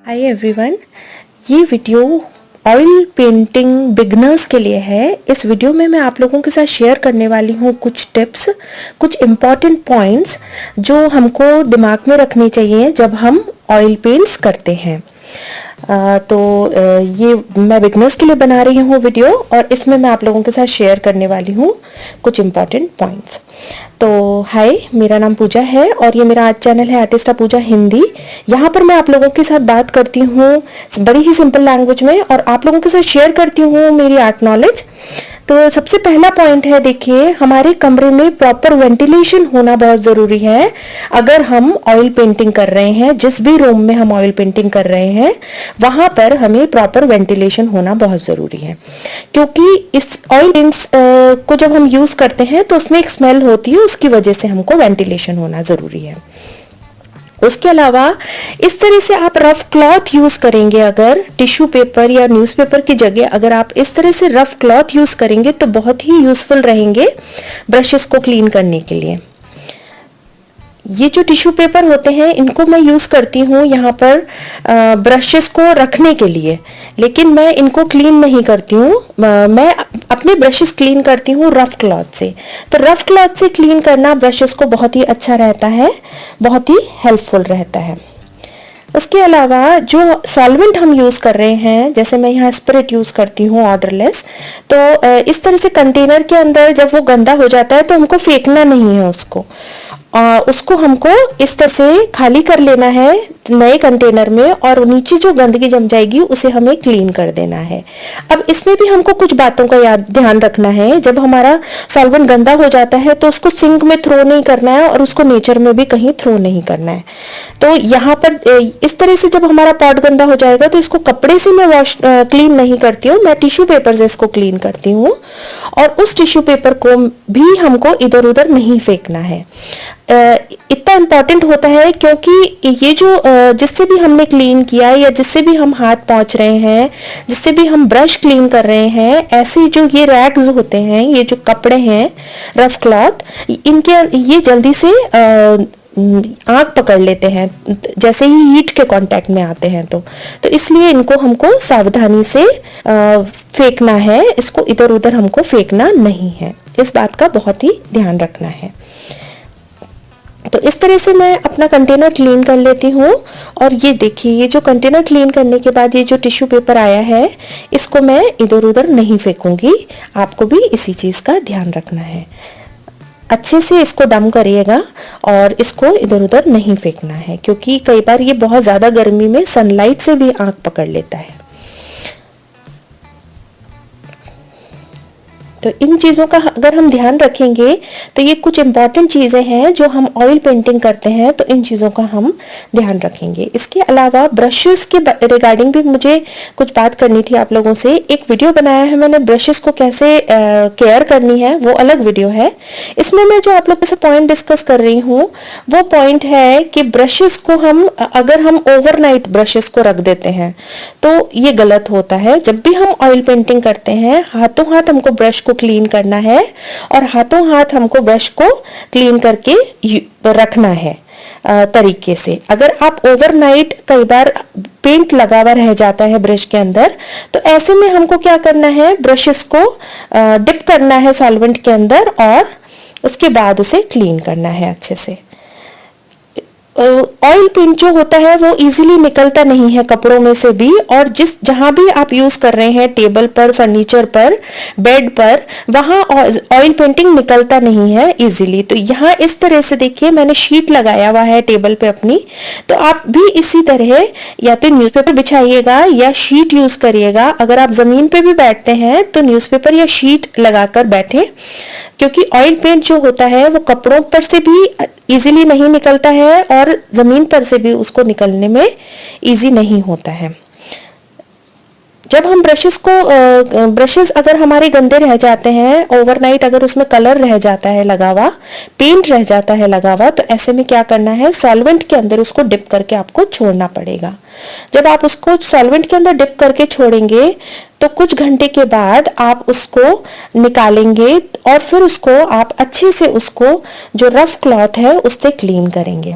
Hi everyone, ये video oil painting beginners के लिए है। इस वीडियो में मैं आप लोगों के साथ शेयर करने वाली हूँ कुछ टिप्स, कुछ इम्पॉर्टेंट पॉइंट्स जो हमको दिमाग में रखने चाहिए जब हम ऑयल पेंट्स करते हैं। ये मैं बिगनर्स के लिए बना रही हूँ वीडियो और इसमें मैं आप लोगों के साथ शेयर करने वाली हूँ कुछ इम्पॉर्टेंट पॉइंट्स। तो हाय, मेरा नाम पूजा है और ये मेरा आर्ट चैनल है आर्टिस्टा पूजा हिंदी। यहाँ पर मैं आप लोगों के साथ बात करती हूँ बड़ी ही सिंपल लैंग्वेज में और आप लोगों के साथ शेयर करती हूँ मेरी आर्ट नॉलेज। तो सबसे पहला पॉइंट है, देखिए, हमारे कमरे में प्रॉपर वेंटिलेशन होना बहुत ज़रूरी है। अगर हम ऑयल पेंटिंग कर रहे हैं, जिस भी रूम में हम ऑयल पेंटिंग कर रहे हैं वहाँ पर हमें प्रॉपर वेंटिलेशन होना बहुत ज़रूरी है, क्योंकि इस ऑयल पेंट्स को जब हम यूज़ करते हैं तो उसमें एक स्मेल होती है, उसकी वजह से हमको वेंटिलेशन होना ज़रूरी है। उसके अलावा इस तरह से आप रफ क्लॉथ यूज करेंगे, अगर टिश्यू पेपर या न्यूज़पेपर की जगह अगर आप इस तरह से रफ क्लॉथ यूज करेंगे तो बहुत ही यूजफुल रहेंगे ब्रशेस को क्लीन करने के लिए। ये जो टिश्यू पेपर होते हैं इनको मैं यूज करती हूँ यहाँ पर ब्रशेस को रखने के लिए, लेकिन मैं इनको क्लीन नहीं करती हूँ। मैं अपने ब्रशेस क्लीन करती हूँ रफ क्लॉथ से। तो रफ क्लॉथ से क्लीन करना ब्रशेस को बहुत ही अच्छा रहता है, बहुत ही हेल्पफुल रहता है। उसके अलावा जो सॉल्वेंट हम यूज़ कर रहे हैं, जैसे मैं यहाँ स्पिरिट यूज़ करती हूँ ऑर्डरलेस, तो इस तरह से कंटेनर के अंदर जब वो गंदा हो जाता है तो हमको फेंकना नहीं है उसको हमको इस तरह से खाली कर लेना है नए कंटेनर में और नीचे जो गंदगी जम जाएगी उसे हमें क्लीन कर देना है। अब इसमें भी हमको कुछ बातों का ध्यान रखना है। जब हमारा सॉल्वेंट गंदा हो जाता है तो उसको सिंक में थ्रो नहीं करना है और उसको नेचर में भी कहीं थ्रो नहीं करना है। तो यहाँ पर इस तरह से जब हमारा पॉट गंदा हो जाएगा तो इसको कपड़े से मैं क्लीन नहीं करती हूँ, मैं टिश्यू पेपर से इसको क्लीन करती हूँ और उस टिश्यू पेपर को भी हमको इधर उधर नहीं फेंकना है। इतना इम्पोर्टेंट होता है क्योंकि ये जो जिससे भी हमने क्लीन किया या जिससे भी हम हाथ पोंछ रहे हैं, जिससे भी हम ब्रश क्लीन कर रहे हैं, ऐसे जो ये रैग्स होते हैं, ये जो कपड़े हैं रफ क्लॉथ, इनके ये जल्दी से आग पकड़ लेते हैं जैसे ही हीट के कांटेक्ट में आते हैं। तो इसलिए इनको हमको सावधानी से फेंकना है, इसको इधर उधर हमको फेंकना नहीं है। इस बात का बहुत ही ध्यान रखना है। तो इस तरह से मैं अपना कंटेनर क्लीन कर लेती हूँ और ये देखिए, ये जो कंटेनर क्लीन करने के बाद ये जो टिश्यू पेपर आया है इसको मैं इधर उधर नहीं फेंकूंगी। आपको भी इसी चीज़ का ध्यान रखना है। अच्छे से इसको डम करिएगा और इसको इधर उधर नहीं फेंकना है, क्योंकि कई बार ये बहुत ज़्यादा गर्मी में सनलाइट से भी आँख पकड़ लेता है। तो इन चीज़ों का अगर हम ध्यान रखेंगे तो ये कुछ इम्पॉर्टेंट चीज़ें हैं जो हम ऑयल पेंटिंग करते हैं, तो इन चीज़ों का हम ध्यान रखेंगे। इसके अलावा ब्रशेस के रिगार्डिंग भी मुझे कुछ बात करनी थी आप लोगों से। एक वीडियो बनाया है मैंने ब्रशेस को कैसे केयर करनी है, वो अलग वीडियो है। इसमें मैं जो आप लोगों से पॉइंट डिस्कस कर रही हूँ वो पॉइंट है कि ब्रशेस को अगर हम ओवरनाइट ब्रशेस को रख देते हैं तो ये गलत होता है। जब भी हम ऑयल पेंटिंग करते हैं हाथों हाथ हमको ब्रश को क्लीन करना है और हाथों हाथ हमको ब्रश को क्लीन करके रखना है तरीके से। अगर आप ओवरनाइट, कई बार पेंट लगा हुआ रह जाता है ब्रश के अंदर, तो ऐसे में हमको क्या करना है, ब्रशेस को डिप करना है सॉल्वेंट के अंदर और उसके बाद उसे क्लीन करना है अच्छे से। ऑयल पेंट जो होता है वो इजीली निकलता नहीं है कपड़ों में से भी, और जहां भी आप यूज कर रहे हैं, टेबल पर, फर्नीचर पर, बेड पर, वहां ऑयल पेंटिंग निकलता नहीं है इजीली। तो यहाँ इस तरह से देखिए मैंने शीट लगाया हुआ है टेबल पे अपनी, तो आप भी इसी तरह या तो न्यूज़पेपर बिछाइएगा या शीट यूज करिएगा। अगर आप जमीन पे भी बैठते हैं तो न्यूज़पेपर या शीट लगाकर बैठे, क्योंकि ऑयल पेंट जो होता है वो कपड़ों पर से भी इजीली नहीं निकलता है और जमीन पर से भी उसको निकलने में इजी नहीं होता है। जब हम ब्रशेस अगर हमारे गंदे रह जाते हैं ओवरनाइट, अगर उसमें कलर रह जाता है लगा हुआ, पेंट रह जाता है लगा हुआ, तो ऐसे में क्या करना है, सॉल्वेंट के अंदर उसको डिप करके आपको छोड़ना पड़ेगा। जब आप उसको सॉल्वेंट के अंदर डिप करके छोड़ेंगे तो कुछ घंटे के बाद आप उसको निकालेंगे और फिर उसको आप अच्छे से उसको जो रफ क्लॉथ है उससे क्लीन करेंगे,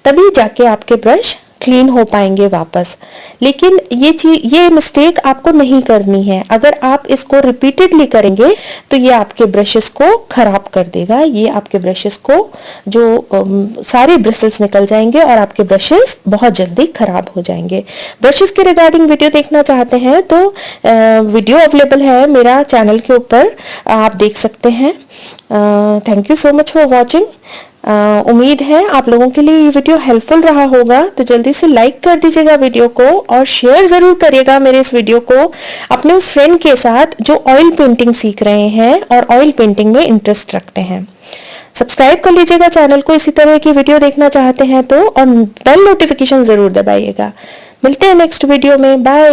तभी जाके आपके ब्रश क्लीन हो पाएंगे वापस। लेकिन ये मिस्टेक आपको नहीं करनी है। अगर आप इसको रिपीटेडली करेंगे तो ये आपके ब्रशेस को खराब कर देगा। ये आपके ब्रशेस को जो सारे ब्रिसल्स निकल जाएंगे और आपके ब्रशेस बहुत जल्दी खराब हो जाएंगे। ब्रशेस के रिगार्डिंग वीडियो देखना चाहते हैं तो वीडियो अवेलेबल है मेरा चैनल के ऊपर, आप देख सकते हैं। Thank you so much for watching. उम्मीद है आप लोगों के लिए ये वीडियो हेल्पफुल रहा होगा। तो जल्दी से लाइक कर दीजिएगा वीडियो को और शेयर जरूर करिएगा मेरे इस वीडियो को अपने उस फ्रेंड के साथ जो ऑयल पेंटिंग सीख रहे हैं और ऑयल पेंटिंग में इंटरेस्ट रखते हैं। सब्सक्राइब कर लीजिएगा चैनल को इसी तरह की वीडियो देखना चाहते हैं तो, और बेल नोटिफिकेशन जरूर दबाइएगा। मिलते हैं नेक्स्ट वीडियो में। बाय।